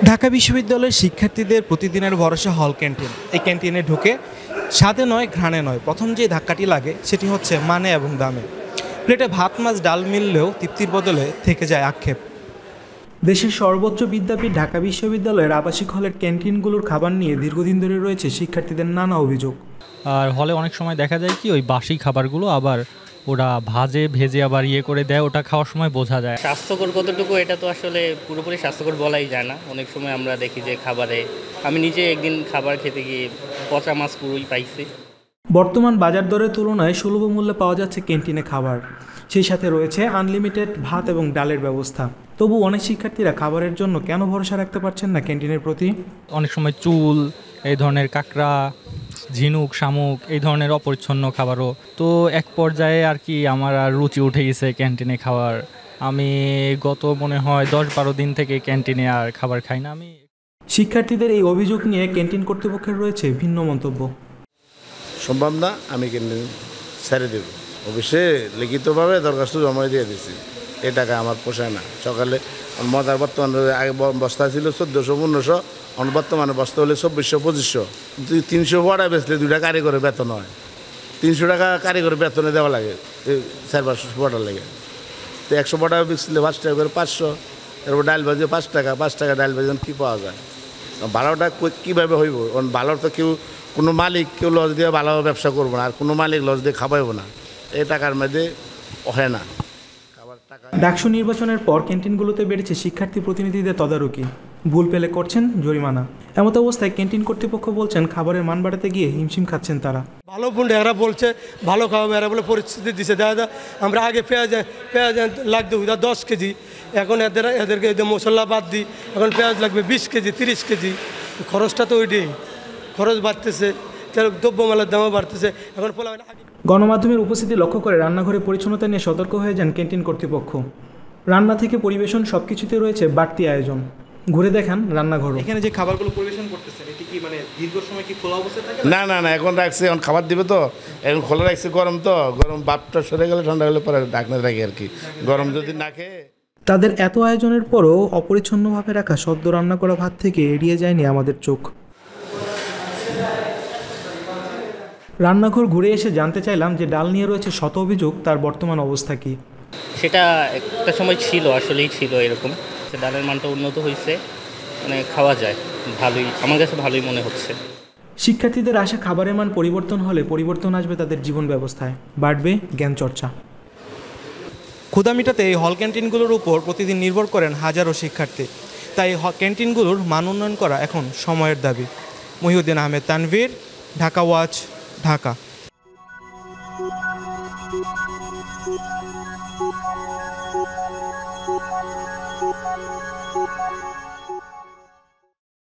ঢাকা বিশ্ববিদ্যালয়ের শিক্ষার্থীদের প্রতিদিনের ভরসা হল ক্যান্টিন। এই ক্যান্টিনে ঢুকে স্বাদে নয় ঘ্রাণে নয়, প্রথম যে ধাক্কাটি লাগে সেটি হচ্ছে মানে এবং দামে। প্লেটে ভাত মাছ ডাল মিললেও তৃপ্তির বদলে থেকে যায় আক্ষেপ। দেশের সর্বোচ্চ বিদ্যাপীঠ ঢাকা বিশ্ববিদ্যালয়ের আবাসিক হলের ক্যান্টিনগুলোর খাবার নিয়ে দীর্ঘদিন ধরে রয়েছে শিক্ষার্থীদের নানা অভিযোগ। আর হলে অনেক সময় দেখা যায় কি ওই বাসি খাবারগুলো আবার ওরা ভেজে আবার করে দেয়, ওটা খাওয়ার সময় বোঝা যায়। স্বাস্থ্যকর কতটুকু এটা তো আসলে পুরোপুরি স্বাস্থ্যকর বলাই যায় না। অনেক সময় আমরা দেখি যে খাবারে, আমি নিজে একদিন খাবার খেতে গিয়ে পচা মাছ পুরোই পাইছি। বর্তমান বাজার দরের তুলনায় সুলভ মূল্যে পাওয়া যাচ্ছে ক্যান্টিনে খাবার, সেই সাথে রয়েছে আনলিমিটেড ভাত এবং ডালের ব্যবস্থা। তবু অনেক শিক্ষার্থীরা খাবারের জন্য কেন ভরসা রাখতে পারছেন না ক্যান্টিনের প্রতি? অনেক সময় চুল, এই ধরনের কাঁকড়া, ঝিনুক, শামুক, এই ধরনের অপরিচ্ছন্ন খাবারও তো এক পর্যায়ে আর কি আমার আর রুচি উঠে গেছে ক্যান্টিনে খাওয়ার। আমি গত মনে হয় 10-12 দিন থেকে ক্যান্টিনে আর খাবার খাই না। আমি শিক্ষার্থীদের এই অভিযোগ নিয়ে ক্যান্টিন কর্তৃপক্ষের রয়েছে ভিন্ন মন্তব্য। সম্ভব না, আমি ক্যান্টিন ছেড়ে দেব। অবশ্যই লিখিতভাবে দরখাস্ত জমা দিয়ে দিয়েছি। এই টাকা আমার পোষায় না। সকালে মজার বর্তমানে আগে বস্তা ছিল 1400-1500, বর্তমানে বস্তা হলে 2400-2500। 300 বড়া বেচলে 2 টাকা কারিগরের বেতন হয়। 300 টাকা কারিগরের বেতনে দেওয়া লাগে 4-500 বড়া লাগে। তো 100 বড়া বেচলে 5 টাকা করে 500। এরপর ডাল ভাজি 5 টাকা, 5 টাকা ডাল ভাজি কী পাওয়া যায়? ভালোটা কীভাবে হইব? ভালো তো কোনো মালিক কেউ লস দিয়ে ভালো ব্যবসা করবো না, আর কোনো মালিক লস দিয়ে খাওয়াইব না। এই টাকার মধ্যে হয় না। ডাকসু নির্বাচনের পর ক্যান্টিনগুলোতে বেড়েছে শিক্ষার্থী প্রতিনিধিদের তদারকি, ভুল পেলে করছেন জরিমানা। এমত অবস্থায় ক্যান্টিন কর্তৃপক্ষ বলছেন খাবারের মান বাড়াতে গিয়ে হিমশিম খাচ্ছেন তারা। ভালো ফোন এরা বলছে ভালো খাওয়াবে, এরা বলে পরিস্থিতি দিছে। দাদা আমরা আগে পেঁয়াজ লাগতো 10 কেজি, এখন এদেরকে মশলা বাদ দিই, এখন পেঁয়াজ লাগবে 20 কেজি 30 কেজি। খরচটা তো ওইটাই, খরচ বাড়তেছে, দ্রব্যমালের দামও বাড়তেছে। এখন গণমাধ্যমের উপস্থিতি লক্ষ্য করে রান্নাঘরে পরিচ্ছন্নতা নিয়ে সতর্ক হয়ে যান ক্যান্টিন কর্তৃপক্ষ। রান্না থেকে পরিবেশন সবকিছুতে রয়েছে বাড়তি আয়োজন। ঘুরে দেখান রান্নাঘর। এখানে যে খাবারগুলো পরিবেশন করতেছেন এটি কি মানে দীর্ঘ সময় কি খোলা অবস্থায় থাকে? না না না, এখন রাখছি, এখন খাবার দিবে তো, এখন খোলা রাখছি। গরম তো, গরম বাপটা সরে গেলে ঠান্ডা হলে পরে ঢাকনা রাখি আর কি। গরম যদি না খেয়ে। তাদের এত আয়োজনের পরও অপরিচ্ছন্নভাবে রাখা সদ্য রান্না করা ভাত থেকে এড়িয়ে যায়নি আমাদের চোখ। রান্নাঘর ঘুরে এসে জানতে চাইলাম যে ডাল নিয়ে রয়েছে শত অভিযোগ, তার বর্তমান অবস্থা কি। সেটা একটা সময় ছিল, আসলেই ছিল এরকম। ডালের মানটা উন্নত হয়েছে, মানে খাওয়া যায় ভালোই, আমার কাছে ভালোই মনে হচ্ছে। শিক্ষার্থীদের আশা খাবারের মান পরিবর্তন হলে পরিবর্তন আসবে তাদের জীবন ব্যবস্থায়, বাড়বে জ্ঞান চর্চা। ক্ষুধা মেটাতে এই হল ক্যান্টিনগুলোর উপর প্রতিদিন নির্ভর করেন হাজারো শিক্ষার্থী। তাই ক্যান্টিনগুলোর মান উন্নয়ন করা এখন সময়ের দাবি। মহিউদ্দিন আহমেদ, তানভীর, ঢাকা ওয়াচ, ঢাকা।